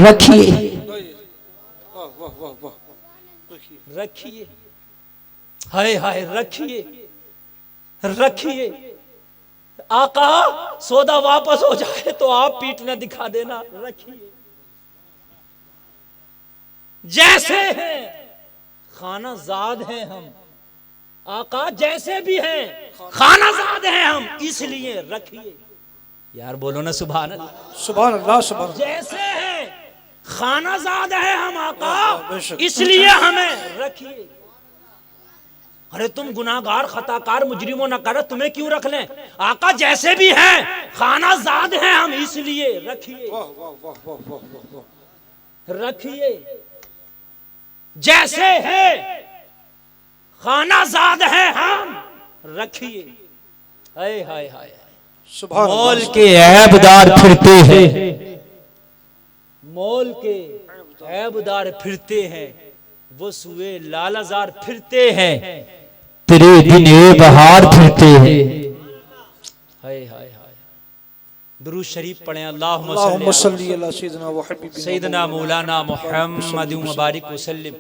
रखिए रखिए, हाय हाय रखिए रखिए। आका सौदा वापस हो जाए तो आप पीठ न दिखा देना, रखिए। जैसे हैं खानाजाद हैं हम आका, जैसे भी हैं खानाजाद हैं हम, इसलिए रखिए। यार बोलो ना सुभान अल्लाह, सुभान अल्लाह, सुभान। जैसे हैं खानाजाद हैं हम आका, इसलिए हमें रखिए। अरे तुम गुनाहगार खताकार मुजरिमों न कर, तुम्हें क्यों रख लें आका, जैसे भी हैं खानाजाद हैं हम, इसलिए रखिए रखिए। जैसे हैं खानाजाद हैं हम, रखिए। हाय हाय हाय, मौल के ऐबदार फिरते हैं, मौल के ऐबदार फिरते हैं, वो सुए लालाजार फिरते हैं, तेरे दिन बहार फिरते हैं। हाय हाय हाय। दुरूद शरीफ पढ़ें, अल्लाहुम्मा सल्ली अला सय्यिदना व हबीबिना सैयदना मौलाना मुहम्मद मुबारक वसल्लम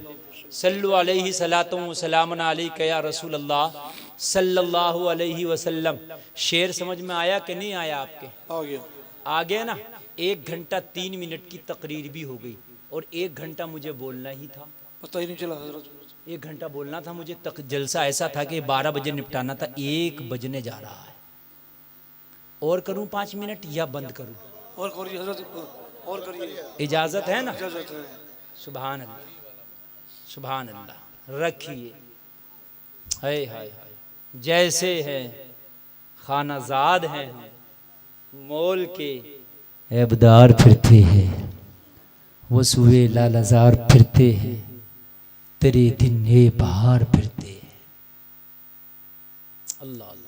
सल्लु अलैहि सलातु व सलामुन अलैका या रसूल अल्लाह सल्लल्लाहु अलैहि वसल्लम। शेर समझ में आया कि नहीं आया आपके? आ गया, आ गया ना। 1 घंटा 3 मिनट की तकरीर भी हो गई और 1 घंटा मुझे बोलना ही था, पता ही नहीं चला हजरत। 1 घंटा बोलना था मुझे। जलसा ऐसा था कि 12 बजे निपटाना था, 1 बजने जा रहा है। और करूं 5 मिनट या बंद करूं? और करिए हजरत, और करिए, इजाजत है ना? इजाजत है। सुभान अल्लाह सुभान अल्लाह। रखिए, हाय हाय हाय। जैसे हैं खानाजाद हैं हम, मोल के ऐबदार फिरते हैं, वो सुए लालाजार फिरते हैं, तेरे दिन बहार फिरते हैं। अल्लाह अल्लाह।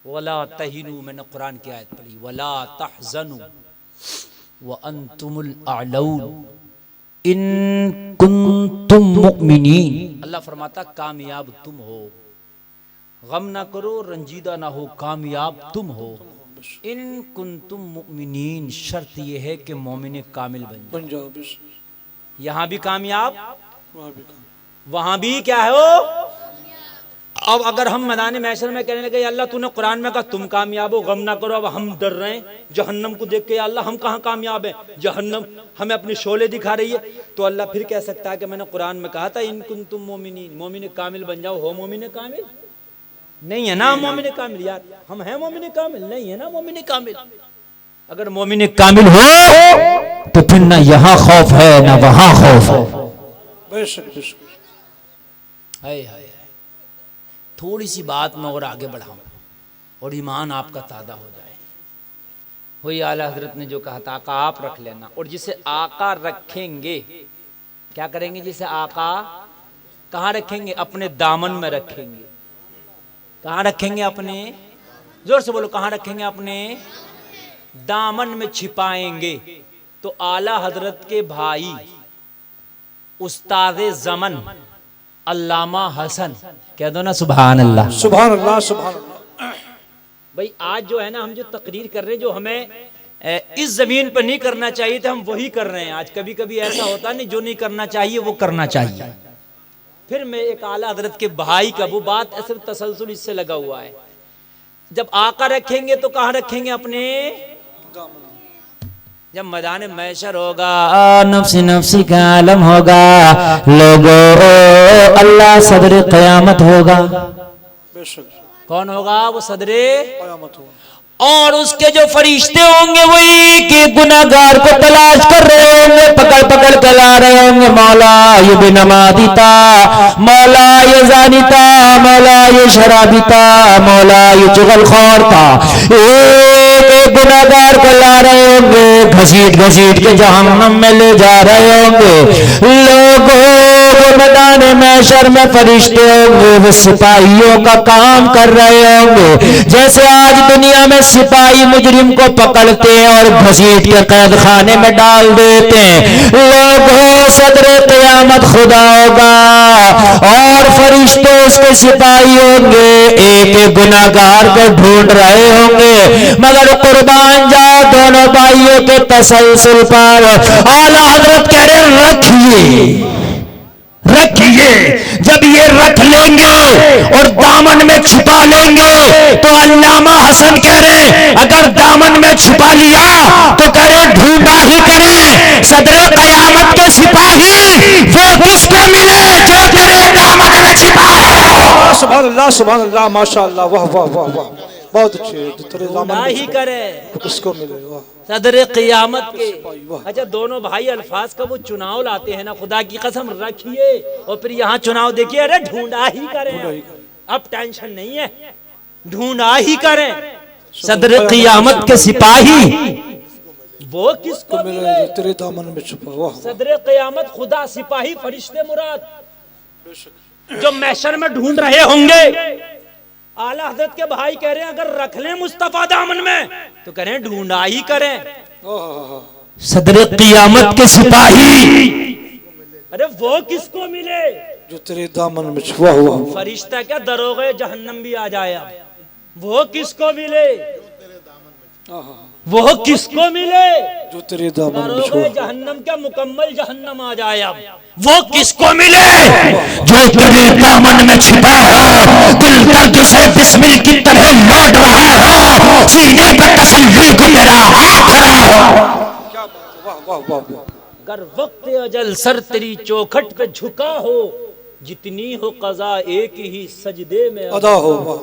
वला तहिनु, मैंने कुरान की आयत पढ़ी, वला तहजनु व अंतुमुल अअलौन इन कुंतुम मुमिनीन। अल्लाह फरमाता कामयाब तुम हो, गम ना करो, रंजीदा ना हो, कामयाब तुम हो। इन कुंतुम मुमिनीन, शर्त यह है कि मोमिन कामिल बन जाओ। यहाँ भी कामयाब, वहाँ भी कामयाब, वहां भी क्या है हो। अब अगर हम मैदान महशर में कहने लगे अल्लाह तूने कुरान में कहा तुम कामयाब हो, गम ना करो, अब हम डर रहे हैं जहन्नम को देख के, अल्लाह हम कहाँ कामयाब हैं, जहन्नम हमें अपने शोले दिखा रही है, तो अल्लाह फिर कह सकता है कि मैंने कुरान में कहा था इन कुंतुम मोमिनीन, मोमिन कामिल बन जाओ। हो मोमिन कामिल? नहीं है ना हम मोमिन कामिल। यार हम हैं मोमिन कामिल? नहीं है ना मोमिन कामिल। अगर मोमिन कामिल हो तो फिर ना यहाँ खौफ है ना वहां खौफ है। बेशक बेशक। हाय हाय। थोड़ी सी बात में और आगे बढ़ाऊं और ईमान आपका ताज़ा हो जाए। वही आला हजरत ने जो कहा था आका आप रख लेना, और जिसे आका रखेंगे क्या करेंगे? जिसे आका कहाँ रखेंगे? अपने दामन में रखेंगे। कहाँ रखेंगे? अपने, जोर से बोलो, कहाँ रखेंगे? अपने दामन में छिपाएंगे। तो आला हजरत के भाई उस्ताद जमन अल्लामा हसन, कह दो ना सुभान अल्लाह, सुभान अल्लाह, सुभान अल्लाह। भाई आज जो है ना हम जो तकरीर कर रहे हैं, जो हमें इस जमीन पर नहीं करना चाहिए था हम वही कर रहे हैं आज। कभी कभी ऐसा होता नहीं, जो नहीं करना चाहिए वो करना चाहिए। फिर मैं एक आला हजरत के भाई का वो बात ऐसे तसलसल इससे लगा हुआ है, जब आका रखेंगे तो कहाँ रखेंगे? अपने जब मैदान महशर होगा, नफ्सी नफ्सी का आलम होगा, लोगों अल्लाह सदर क़यामत होगा। बेशक। कौन होगा? वो सदरे क़यामत होगा। और उसके जो फरिश्ते होंगे वो एक एक गुनाहगार को तलाश कर रहे होंगे, पकड़ पकड़ कर ला रहे होंगे। मौला ये बेनमाज़ी था, मौला ये ज़ानी था, मौला ये शराबी था, मौला ये चुगलखोर था। एक एक गुनाहगार को ला रहे होंगे, घसीट घसीट के जहन्नम में ले जा रहे होंगे। लोगों मैदान महशर में फरिश्ते होंगे, वो सिपाहियों का काम कर रहे होंगे। जैसे आज दुनिया में सिपाही मुजरिम को पकड़ते हैं और घसीट के कैद खाने में डाल देते हैं, लोगों सदर क़यामत खुदा होगा और फरिश्ते उसके सिपाही होंगे, एक एक गुनाहगार को ढूंढ रहे होंगे। मगर कुर्बान जाओ दोनों भाइयों के तसलसल पर। आला हजरत कह रहे रखिए रखिए, जब ये रख लेंगे और दामन में छुपा लेंगे तो अल्लामा हसन कह रहे अगर दामन में छुपा लिया तो कह रहे ढूंढा ही करें सदर क़यामत के सिपाही वो किसको मिले जो तेरे दामन में छिपा है। सुभान अल्लाह माशाअल्लाह, वाह वाह वाह वाह, बहुत अच्छे। तेरे दामन में ही करे किसको मिले, वाह सदर क़यामत के। वाह। अच्छा दोनों भाई अल्फाज का वो चुनाव लाते हैं ना, खुदा की कसम रखिए, और फिर यहाँ चुनाव देखिए, अरे ढूंढा ही करें, अब टेंशन नहीं है, ढूंढा ही करें सदर क़यामत के सिपाही वो किसको मिले मिले जो तेरे दामन में छुपा। वाह सदर क़यामत खुदा सिपाही फरिश्ते मुराद जो महशर में ढूंढ रहे होंगे। आला हजरत के भाई कह रहे हैं अगर रख लें मुस्तफा दामन में तो कह रहे हैं ढूंढा ही करें सदर क़यामत के सिपाही। अरे वो किसको मिले जो तेरे दामन में छुपा हुआ। फरिश्ता क्या दरोगे जहन्नम भी आ जाए, वो किसको मिले, वो किसको मिले जो तेरे दामन में दरोगे छुपा। जहन्नम क्या मुकम्मल जहन्नम आ जाए, अब वो किसको मिले जो तेरे दामन में छिपा हो, दिल दर्द से बिस्मिल की तरह लौट रहा हो, सीने पे तसल्ली को तेरा हाथ खड़ा हो। वाह वाह वाह वाह। अगर वक्त अजल सर तेरी चौखट पे झुका हो, जितनी हो कज़ा एक ही सजदे में अदा हो। वाह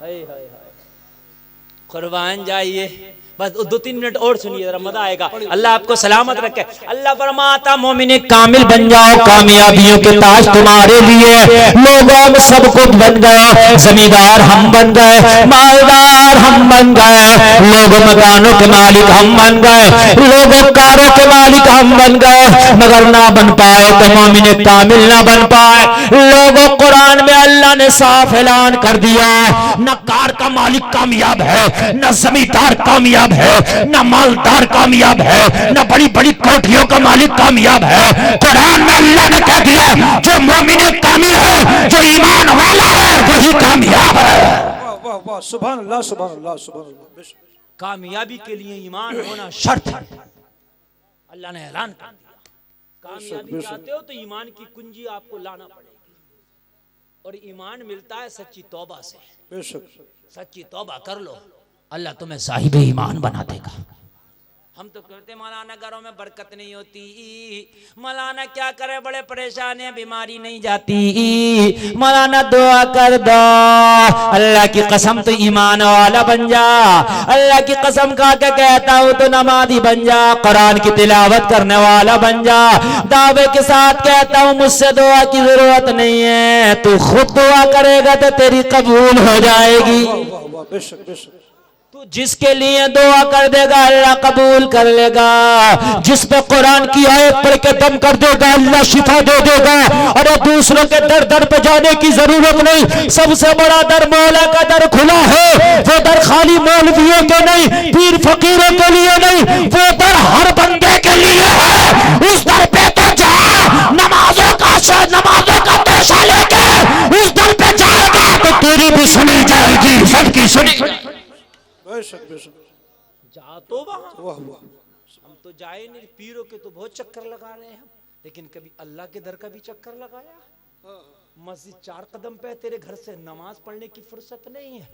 हाय हाय हाय, कुर्बान जाइए। बस 2-3 मिनट और सुनिए, जरा मजा आएगा। अल्लाह आपको सलामत रखे। अल्लाह फरमाता मोमिन कामिल बन जाओ, कामयाबियों के ताज तुम्हारे लिए। लोगों में सब कुछ बन गए, जमींदार हम बन गए, मालदार हम बन गए, लोगों मकानों के मालिक हम बन गए, लोगों कारों के मालिक हम बन गए, मगर ना बन पाए तो मोमिन कामिल ना बन पाए। लोगों कुरान में अल्लाह ने साफ ऐलान कर दिया, न कार का मालिक कामयाब है, न जमींदार कामयाब है, न मालदार कामयाब है, न बड़ी बड़ी कोठियों का मालिक कामयाब है। कुरान में अल्लाह ने कह दिया जो मोमिन कामिल है, जो ईमान वाला है, वही कामयाब है। वाह वाह, सुभान अल्लाह सुभान अल्लाह सुभान अल्लाह। कामयाबी के लिए ईमान होना शर्त है, अल्लाह ने ऐलान कर दिया। कामयाबी चाहते हो तो ईमान की कुंजी आपको लाना पड़ेगी, और ईमान मिलता है सच्ची तौबा से। बेशक सच्ची तौबा कर लो, अल्लाह तुम्हें साहिब ईमान बना देगा। हम तो कहते मौलाना घरों में बरकत नहीं होती, मौलाना क्या करे, बड़े परेशान है, बीमारी नहीं जाती, मौलाना दुआ कर दो। अल्लाह की कसम तो ईमान वाला बन जा, अल्लाह की कसम खा के कहता हूँ तो नमाज़ी बन जा, कुरान की तिलावत करने वाला बन जा। दावे के साथ कहता हूँ मुझसे दुआ की जरूरत नहीं है, तू खुद दुआ करेगा तो तेरी कबूल हो जाएगी। वाह वाह, बेशक बेशक। तू जिसके लिए दुआ कर देगा अल्लाह कबूल कर लेगा। जिस पे कुरान की आयत पढ़ के दम कर देगा अल्लाह शिफा दे देगा। और दूसरों के दर दर पे जाने की जरूरत नहीं, सबसे बड़ा दर मौला का दर खुला है। वो दर खाली मौलवियों के नहीं, पीर फकीरों के लिए नहीं, वो दर हर बंदे के लिए है। उस दर पे तो जा, नमाजों का पेशा लेके उस दर पे जाएगा तो तेरी भी सुनी जाएगी, सबकी सुनी। बेशक बेशक। जा तो वहां, वाह वाह। हम तो जाए नहीं, पीरों के तो बहुत चक्कर लगा रहे हैं हम, लेकिन कभी अल्लाह के दर का भी चक्कर लगाया। मस्जिद 4 कदम पे, तेरे घर से नमाज पढ़ने की फुर्सत नहीं है।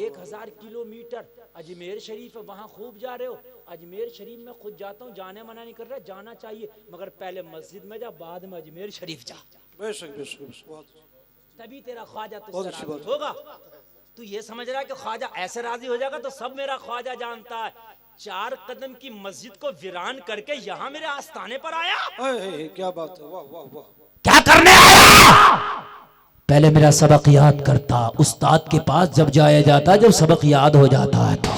1000 किलोमीटर अजमेर शरीफ है, वहां खूब जा रहे हो। अजमेर शरीफ में खुद जाता हूँ, जाने मना नहीं कर रहा, जाना चाहिए, मगर पहले मस्जिद में जा, बाद में अजमेर शरीफ जा। बेशक बेशक, तभी तेरा ख्वाजा तुझसे राजी होगा। तू ये समझ रहा है कि ख्वाजा ऐसे राजी हो जाएगा तो सब मेरा ख्वाजा जानता है। 4 कदम की मस्जिद को वीरान करके यहाँ मेरे आस्थाने पर आया। क्या बात है, वाह वाह वाह। क्या करने आया? पहले मेरा सबक याद करता। उस्ताद के पास जब जाया जाता, जब सबक याद हो जाता है तो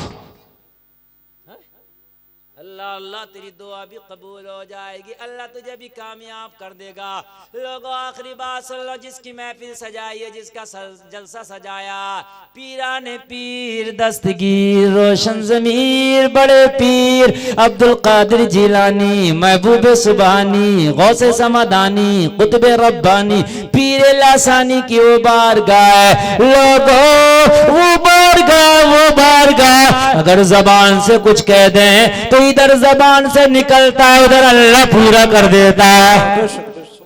अल्लाह अल्लाह तेरी दुआ भी कबूल हो जाएगी, अल्लाह तुझे भी कामयाब कर देगा। लोगों आखिरी बात सुन लो, जिसकी महफिल सजाई है, जिसका जलसा सजाया, पीराने पीर दस्तगीर रोशन ज़मीर बड़े पीर अब्दुल कादिर जिलानी महबूब सुबानी गौसे समादानी कुतुब रब्बानी पीर लासानी की वो बारगाह लोगों, वो बारगाह अगर जबान से कुछ कह दें तो इधर जबान से निकलता है, उधर अल्लाह पूरा कर देता है। बेशक बेशक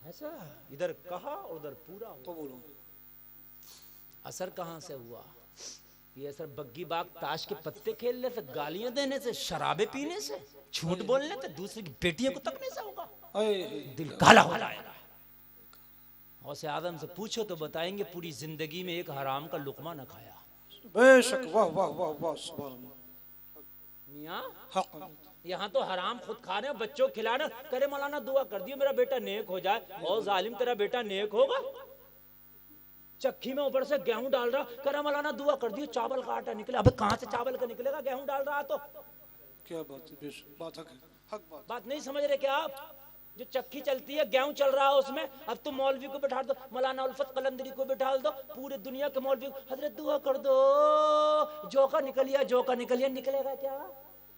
ऐसा इधर कहा उधर पूरा तो बोलो असर कहां से हुआ? ये असर बग्गी बाग ताश के पत्ते खेलने से, गालियां देने से, शराबे पीने से, झूठ बोलने से, दूसरी की बेटियों को तकने से होगा। दिल काला हो जाएगा। औसे आदम से पूछो तो बताएंगे पूरी जिंदगी में एक हराम का लुकमा न खाया। बेशक वाह वाह वाह वाह सुभान अल्लाह। मियाँ हक यहाँ तो हराम खुद खा रहे हैं, बच्चों को खिला रहे हैं। करे मौलाना दुआ कर दियो मेरा बेटा नेक हो जाए। और जालिम तेरा बेटा नेक होगा? चक्की में ऊपर से गेहूं डाल रहा, करे मौलाना दुआ कर दियो चावल का आटा निकले। अबे कहाँ से चावल का निकलेगा? गेहूं डाल रहा तो। क्या बात है, बेशक बात हक बात नहीं समझ रहे क्या आप? जो चक्की चलती है, गेहूं चल रहा है उसमें, अब तुम मौलवी को बैठा दो, मौलाना उल्फत कलंदरी को बैठा दो, पूरे दुनिया के मौलवी को, हजरत दुआ कर दो जोका निकलिया, जोका निकलिया, निकलेगा क्या?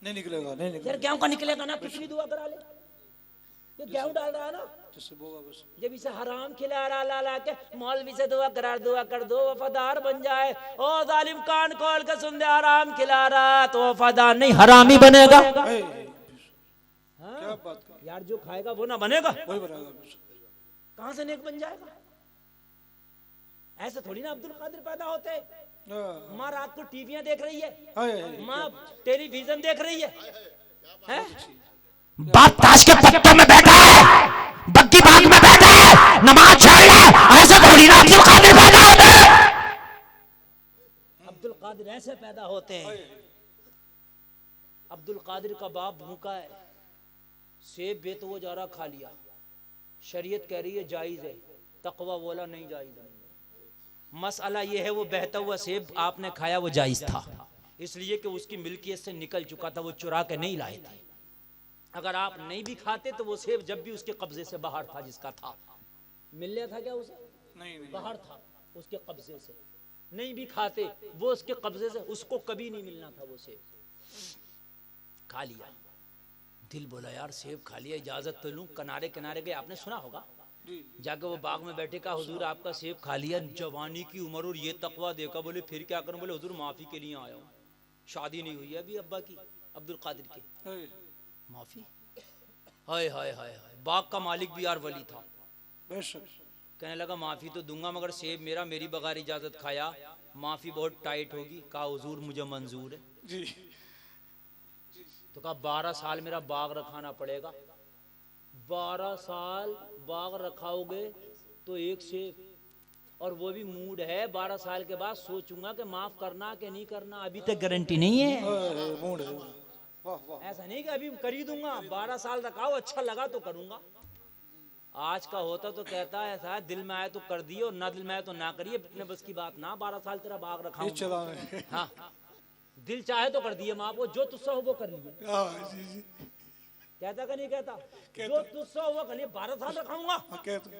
नहीं निकलेगा, नहीं यार निकलेगा गेहूं का निकलेगा ना, कितनी दुआ करा ले। ये गेहूं डाल रहा है ना, जिससे होगा बस। जब इसे हराम खिला रहा ला ला के, मौलवी से दुआ कर दो वफादार बन जाए। ओ जालिम कान खोल के सुन दे, हराम खिला रहा तो वफादार नहीं हरामी बनेगा। क्या बात कर, यार जो खाएगा वो ना बनेगा, वही बनाएगा बेशक। कहां से नेक बन जाएगा? ऐसे थोड़ी ना अब्दुल कादिर पैदा होते। हाँ, माँ रात को टीवियां देख रही है, हाय, माँ टेलीविजन देख रही है, हैं? बाप ताश के पत्तों में बैठा है, बग्गी बाग में बैठा है, नमाज छोड़ ले, ऐसा थोड़ी ना अब्दुल कादिर पैदा होता है। अब्दुल कादिर ऐसे पैदा होते हैं। अब्दुल कादिर का बाप भूखा है, सेब बेतवो जा रहा खा लिया, शरीयत कह रही है जायज है, तकवा बोला नहीं जायज नहीं। मसला ये है वो बहता हुआ सेब आपने खाया वो जायज था, इसलिए कि उसकी मिल्कियत से निकल चुका था, वो चुरा के नहीं लाए थे। अगर आप नहीं भी खाते तो वो सेब जब भी उसके कब्जे से बाहर था, जिसका था मिल लिया था क्या उसे? नहीं बाहर था उसके कब्जे से, नहीं भी खाते वो उसके कब्जे से, उसको कभी नहीं मिलना था। वो सेब खा लिया, दिल बोला यार सेब खा लिया, इजाजत तो लूं। किनारे किनारे गए, आपने सुना होगा, जाके वो बाग में बैठे, का हुजूर आपका सेब खा लिया, जवानी की उम्र और ये तकवा देखा। बोले फिर क्या करूं? बोले हुजूर माफी के लिए आया हूं, शादी नहीं हुई है अभी अब्बा की, अब्दुल कादिर की, माफी। हाय हाय हाय हाय, बाग का मालिक भी यार वली था, बेशक कहने लगा माफी तो दूंगा मगर सेब मेरा मेरी बगैर इजाजत खाया, माफी बहुत टाइट होगी। कहा हुजूर मुझे मंजूर है। जी। तो कहा 12 साल मेरा बाग रखाना पड़ेगा। 12 साल बाग रखाओगे तो एक सेब, और वो भी मूड है 12 साल के बाद सोचूंगा कि माफ करना कि नहीं करना, अभी तक गारंटी नहीं है। मूड है, वाह वाह। ऐसा नहीं कि अभी कर दूंगा, 12 साल रखाओ, अच्छा लगा तो करूंगा। आज का होता तो कहता है ऐसा, दिल में आए तो कर दिए और ना दिल में आए तो ना करिए, अपने बस की बात ना। 12 साल तेरा बाग रखा, हाँ, दिल चाहे तो कर दिए माँ को, जो तुझसे हो वो कर लिए। कहता का नहीं कहता, जो तुझसे हो वो कर लिए। 12 साल रखाऊंगा,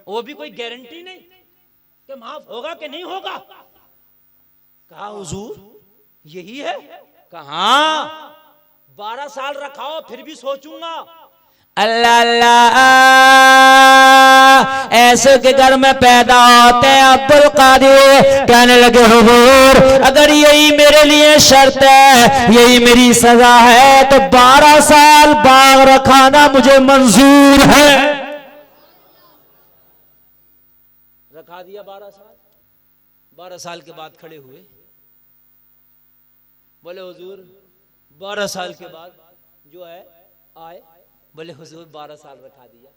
वो भी कोई गारंटी नहीं कि माफ होगा कि नहीं होगा। कहा हुजूर यही है? कहा 12 साल रखाओ फिर भी सोचूंगा। अल्लाह अल्लाह, ऐसे के घर में पैदा होते हैं अब्दुल कादिर। कहने लगे हुजूर अगर यही मेरे लिए शर्त है, यही मेरी सजा है, तो 12 साल बाग रखाना मुझे मंजूर है। रखा दिया 12 साल। 12 साल के बाद खड़े हुए, बोले हुजूर 12 साल के बाद जो है आए। बोले हुजूर 12 साल रखा दिया।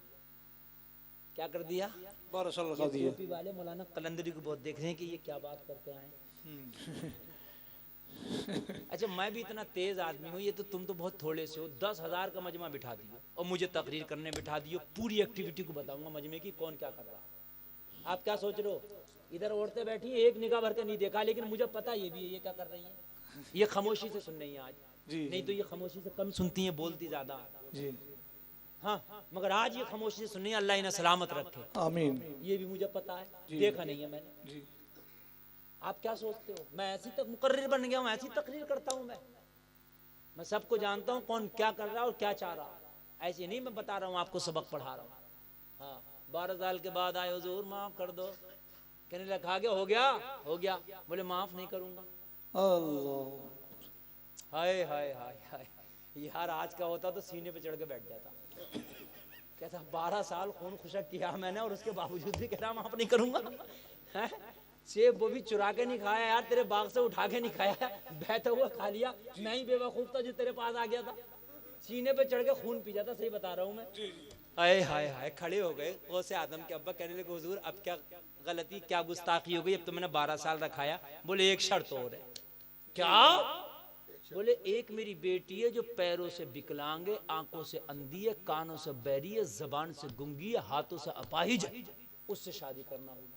क्या कर दिया? 12 साल रखा दिया। टोपी वाले मौलाना कलंदरी को बहुत देख रहे हैं कि ये क्या बात करते आए। अच्छा मैं भी इतना तेज आदमी हूँ, ये तो तुम तो बहुत थोड़े से हो। 10,000 का मजमा बिठा दियो और मुझे तकरीर करने बिठा दियो, पूरी एक्टिविटी को बताऊंगा मजमे की, कौन क्या कर रहा है। आप क्या सोच रहे हो? इधर औरतें बैठी, एक निगाह भर के नहीं देखा, लेकिन मुझे पता ये भी है ये क्या कर रही है। ये खामोशी से सुन रही है आज। जी नहीं तो ये खामोशी से कम सुनती हैं, बोलती ज्यादा। जी हाँ, मगर आज ये खामोशी से सुनिए, अल्लाह इन्हें सलामत रखे। आमीन। ये भी मुझे पता है, जी। देखा नहीं है मैंने। जी आप क्या सोचते हो मैं ऐसी तक मुकर्रिर बन गया हूँ, ऐसी तकरीर करता हूँ मैं सबको जानता हूँ कौन क्या कर रहा है और क्या चाह रहा है। ऐसे नहीं मैं बता रहा हूँ आपको, सबक पढ़ा रहा हूँ। हाँ, 12 साल के बाद आए, हुजूर माफ कर दो। कहने लगा खा गया, हो गया हो गया। बोले माफ नहीं करूंगा। अल्लाह। हाय हाय हाय हाय, यार आज का होता तो सीने पे चढ़ के बैठ जाता। कहता 12 साल खून खुशक किया मैंने और उसके बावजूद भी कह रहा माफ नहीं करूंगा। हैं? सेब वो भी चुरा के नहीं खाया यार, तेरे बाग से उठा के नहीं खाया, बैठा हुआ खा लिया। मैं ही बेवकूफ था जो तेरे पास आ गया था, सीने पे चढ़ के खून पी जाता। सही बता रहा हूँ मैं। हाय हाय हाय, खड़े हो गए गौसे आदम के अब्बा। कहने लगे हुजूर अब क्या गलती, क्या गुस्ताखी हो गई, अब तो मैंने 12 साल रखाया। बोले एक शर्त और है। क्या? बोले एक मेरी बेटी है जो पैरों से विकलांग है, आंखों से अंधी है, कानों से बहरी है, जबान से गुंगी है, हाथों से अपाहिज है, उससे शादी करना होगा।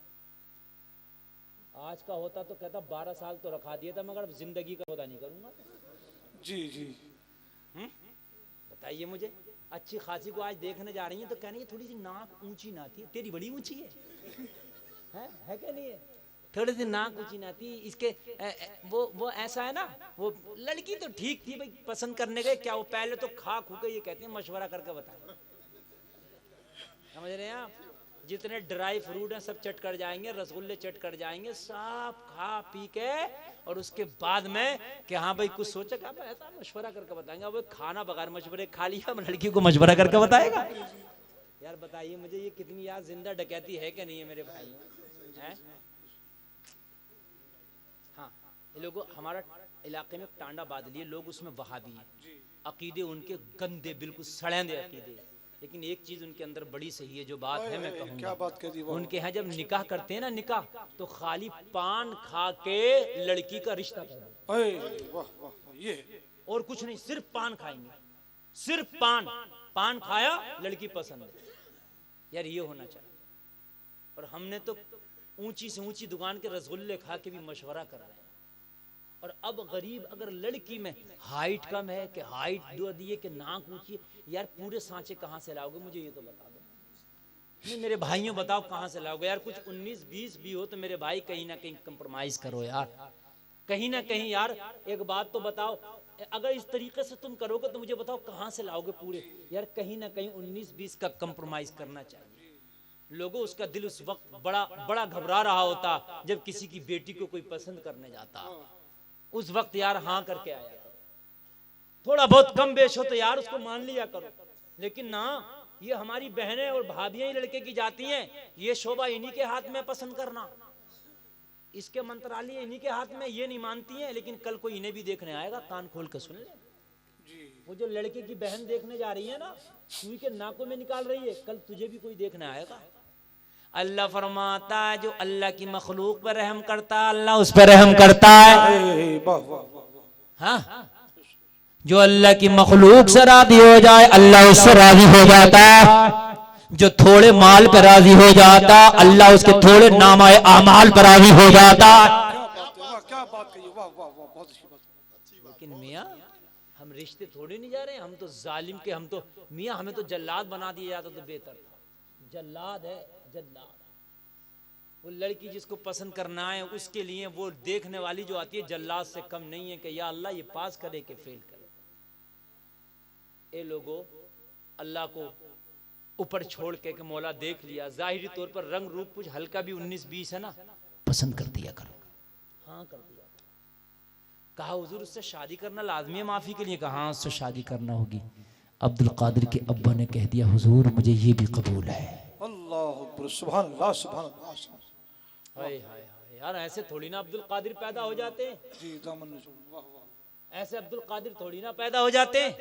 आज का होता तो कहता 12 साल तो रखा दिया था, मगर अब जिंदगी का पता नहीं करूंगा। जी जी बताइए मुझे, अच्छी खासी को आज देखने जा रही है तो कहने थोड़ी सी नाक ऊंची ना थी, तेरी बड़ी ऊंची है क्या नहीं है? थोड़ी सी नाक ऊंची ना थी इसके। वो ऐसा है ना, वो लड़की तो ठीक थी भाई, पसंद करने गए क्या, वो पहले तो खा खू के ये कहते हैं मशवरा करके बताए। समझ रहे हैं आप? जितने ड्राई फ्रूट हैं सब चट कर जाएंगे, रसगुल्ले चट कर जाएंगे, सब खा पी के, और उसके बाद में कि हाँ भाई कुछ सोचा क्या, ऐसा मशवरा करके बताएंगे। अब खाना बगैर मशवरे खा लिया, लड़की को मशवरा करके बताएगा। यार बताइए मुझे, ये कितनी यार जिंदा डकैती है कि नहीं है मेरे भाई? हैं? हाँ, ये लोग हमारा इलाके में टांडा बादली है, लोग उसमें वहाबी हैं, अकीदे उनके गंदे, बिल्कुल सड़ेंदे अकीदे। लेकिन एक चीज उनके अंदर बड़ी सही है, जो बात है मैं कहूँगा। क्या बात कह दी? उनके यहाँ जब निकाह करते हैं ना, निकाह तो खाली पान खा के लड़की का रिश्ता कर दो। वाह वाह वाह, ये और कुछ नहीं, सिर्फ पान खाएंगे, सिर्फ पान खाया, लड़की पसंद है। यार ये होना चाहिए। और हमने तो ऊंची से ऊंची दुकान के रसगुल्ले खा के भी मशवरा कर रहे हैं। और अब गरीब अगर लड़की में हाइट कम है कि हाइट दो दिए कि नाक ऊंची है, यार पूरे सांचे कहाँ से लाओगे मुझे ये तो बता दो। नहीं मेरे भाइयों बताओ कहाँ से लाओगे यार? कुछ 19-20 भी हो तो मेरे भाई कहीं ना कहीं कंप्रोमाइज करो यार, कहीं ना कहीं यार। एक बात तो बताओ, अगर इस तरीके से तुम करोगे तो मुझे बताओ कहाँ से लाओगे पूरे? यार कहीं ना कहीं 19-20 का कंप्रोमाइज करना चाहिए। लोगों उसका दिल उस वक्त बड़ा घबरा रहा होता जब किसी की बेटी को कोई पसंद करने जाता, उस वक्त यार हाँ करके आया करो। थोड़ा बहुत कम बेश हो तो यार उसको मान लिया करो। लेकिन ना, ये हमारी बहनें और भाभियां ही लड़के की जाती हैं, ये शोभा इन्हीं के हाथ में पसंद करना, इसके मंत्रालय इन्हीं के हाथ में, ये नहीं मानती हैं। लेकिन कल कोई इन्हें भी देखने आएगा, कान खोल के सुन ले। वो जो लड़के की बहन देखने जा रही है ना, सुई के नाकों में निकाल रही है, कल तुझे भी कोई देखने आएगा। अल्लाह फरमाता है जो अल्लाह की मखलूक पर रहम करता है, अल्लाह उस पर रहम करता है। वाह वाह वाह। हाँ, जो अल्लाह की मखलूक से राजी हो जाए, अल्लाह उससे राजी हो जाता है। जो थोड़े माल पर राजी हो जाता, अल्लाह उसके थोड़े नामाए आमाल पर राजी हो जाता। क्या बात कही, वाह वाह वाह, बहुत अच्छी बात। लेकिन मियाँ हम रिश्ते थोड़े नहीं जा रहे, हम तो जालिम के, हम तो मियाँ हमें तो जल्लाद बना दिया जाता तो बेहतर था। जल्लाद है जल्लाद। वो लड़की जिसको पसंद करना है उसके लिए वो देखने वाली जो आती है जल्लाद से कम नहीं है कि या अल्लाह ये पास करे कि फेल करे। ये लोगों अल्लाह को ऊपर छोड़ के कि मौला देख लिया, जाहिरी तौर पर रंग रूप कुछ हल्का भी 19-20 है ना, पसंद कर दिया करो, हाँ कर दिया करो। कहा हुजूर उससे शादी करना लाजमी है माफी के लिए? कहा हाँ उससे शादी करना होगी। अब्दुल कादिर के अब्बा ने कह दिया हुजूर मुझे ये भी कबूल है। अल्लाह अकबर, सुभान अल्लाह सुभान अल्लाह। हाय हाय हाय, यार ऐसे थोड़ी ना अब्दुल कादिर पैदा हो जाते हैं। जी दामन नजूम, वाह वाह। ऐसे अब्दुल कादिर थोड़ी ना पैदा हो जाते हैं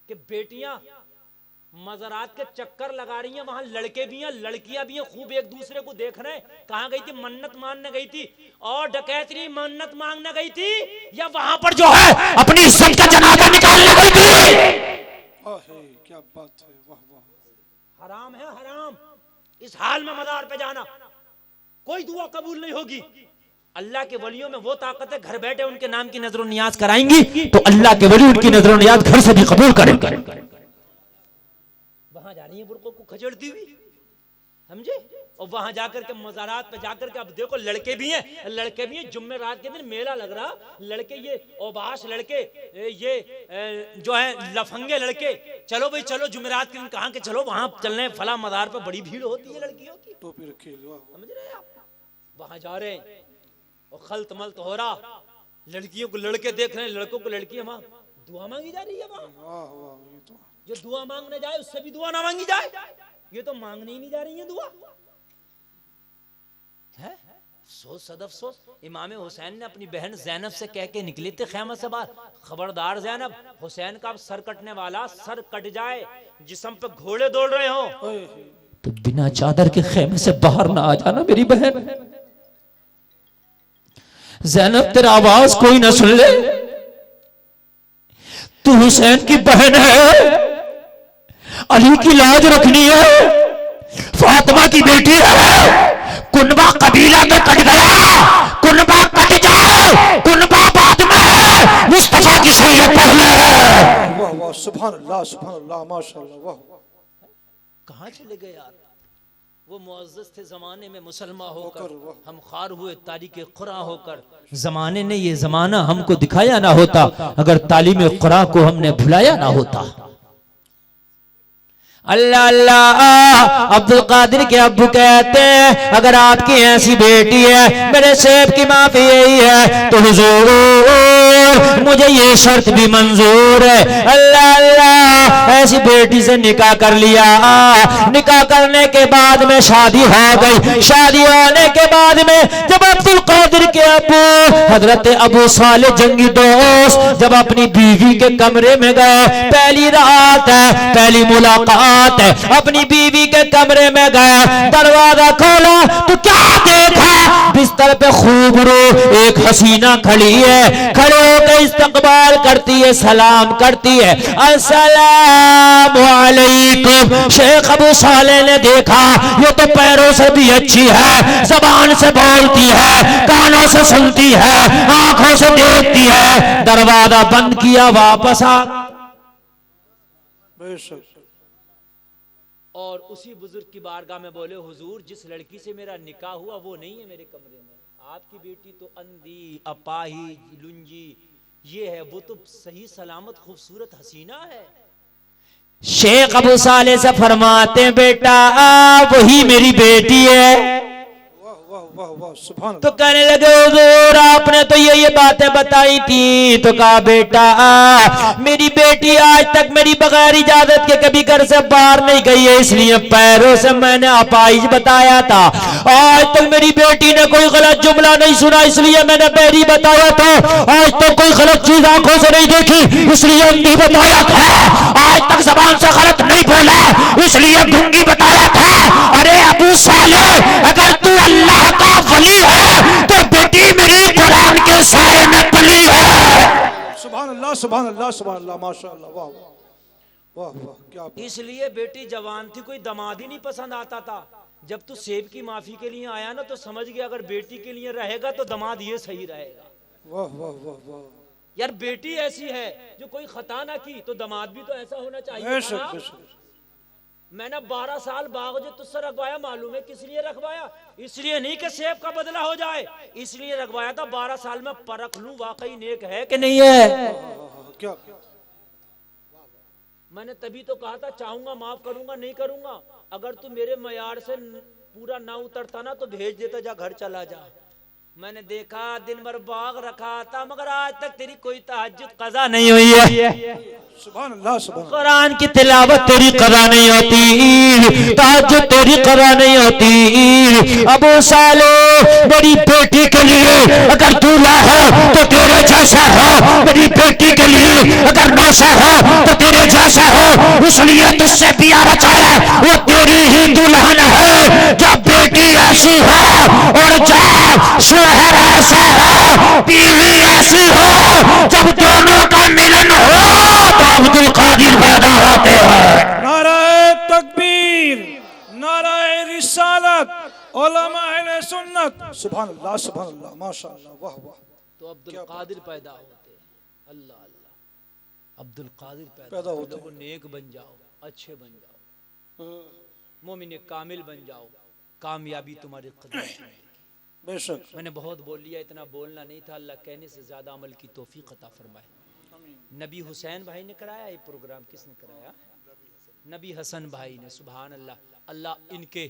कि बेटियां मज़ारात के चक्कर लगा रही हैं, वहां लड़के भी हैं लड़कियां भी हैं, खूब एक दूसरे को देख रहे हैं। कहां गई थी? मन्नत मांगने गई थी। और डकैतरी मन्नत मांगने गई थी या वहां पर जो है अपनी इज्जत का जनाजा निकालने गई थी? क्या बात है, वाह वाह। हराम है हराम, इस हाल में मज़ार पे जाना, कोई दुआ कबूल नहीं होगी। अल्लाह के वलियों में वो ताकत है, घर बैठे उनके नाम की नजर नियाज कराएंगी तो अल्लाह के वली उनकी नजर नियाज घर से भी कबूल करेंगे। वहां जा रही है बुर्कों को खचेड़ती हुई, समझे? और वहां जाकर के मज़ारात पे जाकर के, अब देखो लड़के भी हैं, जुम्मेरात के दिन मेला लग रहा, लड़के ये ओबाश लड़के, ये जो है लफंगे लड़के, चलो भाई चलो जुम्मेरात के दिन कहाँ के चलो वहां चलने, फला मज़ार पे बड़ी भीड़ होती है लड़कियों की, टोपी रखी, समझ रहे हैं आप? वहां जा रहे हैं और खल्त मल्त हो रहा, लड़कियों को लड़के देख रहे हैं, लड़कों को लड़कियां वहां दुआ मांगी जा रही है। वहां जो दुआ मांगने जाए उससे भी दुआ ना मांगी जाए, ये तो मांगने ही नहीं जा रही है दुआ है। सोच सदफ सोच, इमाम हुसैन ने अपनी बहन जैनब से कह के निकले थे खैमा से बाहर, खबरदार जैनब, हुसैन का सर कटने वाला, सर कट जाए, जिस्म पे घोड़े दौड़ रहे हो तो बिना चादर के खेमे से बाहर ना आ जाना मेरी बहन। जैनब तेरा आवाज कोई ना सुन ले, तू हुसैन की बहन है, अली की लाज रखनी है, फातिमा की बेटी है, कुनबा कबीला में कट गया, कुनबा कट जाए, कुनबा बाद में, मुस्तफा की शरीयत पहले है। वाह वाह सुभान अल्लाह माशाअल्लाह वाह। कहां चले गए यार? वो मुअज़्ज़ज़ थे जमाने में मुसलमान होकर, हम खार हुए तारीख क़ुरा होकर। जमाने ने ये जमाना हमको दिखाया ना होता अगर तालीम क़ुरा को हमने भुलाया ना होता। अल्लाह अल्लाह, अब्दुल कादिर के अब्बू कहते हैं अगर आपकी ऐसी बेटी है, मेरे सेब की माफी यही है, तो हुजूर मुझे ये शर्त भी मंजूर है। अल्लाह अल्लाह, ऐसी बेटी से निकाह कर लिया, निकाह करने के बाद में शादी हो गई, शादी होने के बाद में जब अब्दुल कादिर के अब्बू हजरत अबू साले जंगी दोस्त जब अपनी बीवी के कमरे में गए, पहली रात है, पहली मुलाकात है, अपनी बीवी के कमरे में गया, दरवाजा खोला तो क्या देखा, बिस्तर पे खूबरू एक हसीना खड़ी है, खड़े होकर इस्तकबाल करती है, सलाम करती है, अस्सलाम वालेकुम। शेख अबू साले ने देखा ये तो पैरों से भी अच्छी है, जबान से बोलती है, कानों से सुनती है, आंखों से देखती है, दरवाजा बंद किया, वापस आ। बेशक और उसी बुजुर्ग की बारगाह में बोले, हुजूर जिस लड़की से मेरा निकाह हुआ वो नहीं है मेरे कमरे में, आपकी बेटी तो अंधी अपाही लुंजी ये है, वो तो सही सलामत खूबसूरत हसीना है। शेख अबू साले से फरमाते बेटा वही मेरी बेटी है। तो कहने लगे हुजूर आपने तो ये बातें बताई थी, तो कहा बेटा मेरी बेटी आज तक मेरी बगैर इजाजत के कभी घर से बाहर नहीं गई है, इसलिए पैरों से मैंने अपाइज बताया था। आज तक मेरी बेटी ने कोई गलत जुमला नहीं सुना, इसलिए मैंने बहरी बताया था। आज तक कोई गलत चीज आंखों से नहीं देखी, इसलिए अंधी बताया था। आज तक जबान से गलत नहीं बोला, इसलिए गूंगी बताया था। अरे अबू साले अगर तू अल्लाह का वली है तो बेटी मेरी कुरान के साए में पली है। सुभान अल्लाह सुभान अल्लाह सुभान अल्लाह माशाअल्लाह वाह वाह वाह क्या। इसलिए बेटी जवान थी, कोई दामाद ही नहीं पसंद आता था। जब तू सेब की माफी के लिए आया ना तो समझ गया अगर बेटी के लिए रहेगा तो दामाद ये सही रहेगा। वाह वाह वाह वाह यार बेटी ऐसी है जो कोई खता ना की तो दामाद भी तो ऐसा होना चाहिए। बेशक बेशक। मैंने 12 साल बावजूद तुझसे रखवाया, मालूम है किस लिए रखवाया? इसलिए नहीं कि सेब का बदला हो जाए, इसलिए रखवाया था 12 साल में परख लूं वाकई नेक है कि नहीं है। क्या मैंने तभी तो कहा था चाहूंगा माफ करूंगा नहीं करूंगा, अगर तू मेरे मयार से पूरा ना उतरता ना तो भेज देता, जा घर चला जा। मैंने देखा दिन भर बाग रखा था मगर आज तक तेरी कोई तहज्जुद कज़ा नहीं हुई है। सुभान अल्लाह सुभान अल्लाह। कुरान की तिलावत तेरी कज़ा नहीं होती, तहज्जुद तेरी कज़ा नहीं होती। अबू साले मेरी बेटी के लिए अगर दूल्हा हो तो तेरे जैसा हो, मेरी बेटी के लिए अगर नौशा हो तो तेरे जैसा हो, इसलिए तुझसे बिया रचाया, वो तेरी ही दुल्हन है। जब बेटी ऐसी हो और जब शोहर ऐसा हो, बीवी ऐसी हो, जब दोनों का मिलन हो तो अब्दुल कादिर पैदा होते हैं। नाराए तकबीर, नाराए रिसालत, उलमा अहले सुन्नत जन्नत। सुभान अल्लाह माशाअल्लाह, वाह वाह। तो अब्दुल कादिर पैदा होते हैं, अल्लाह अल्लाह, अब्दुल कादिर पैदा पैदा होते लोगों, नेक बन जाओ, अच्छे बन जाओ, मोमिन कामिल बन जाओ, कामयाबी तुम्हारे कदम चूमेगी। बेशक। मैंने बहुत बोल लिया, इतना बोलना नहीं था। अल्लाह कहने से ज्यादा अमल की तौफीक अता फरमाए। नबी हुसैन भाई ने कराया ये प्रोग्राम, किसने कराया? नबी हसन भाई ने। सुभान अल्लाह। अल्लाह इनके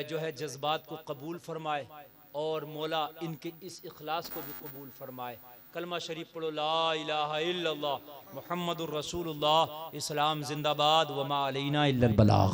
जो है जज्बात को कबूल फरमाए और मौला इनके इस इखलास को भी कबूल फरमाए। कलमा शरीफ पढ़ो, ला इलाहा इल्लल्लाह मुहम्मदुर रसूलुल्लाह। इस्लाम जिंदाबाद, वमा अलैना इल्लल बलाग।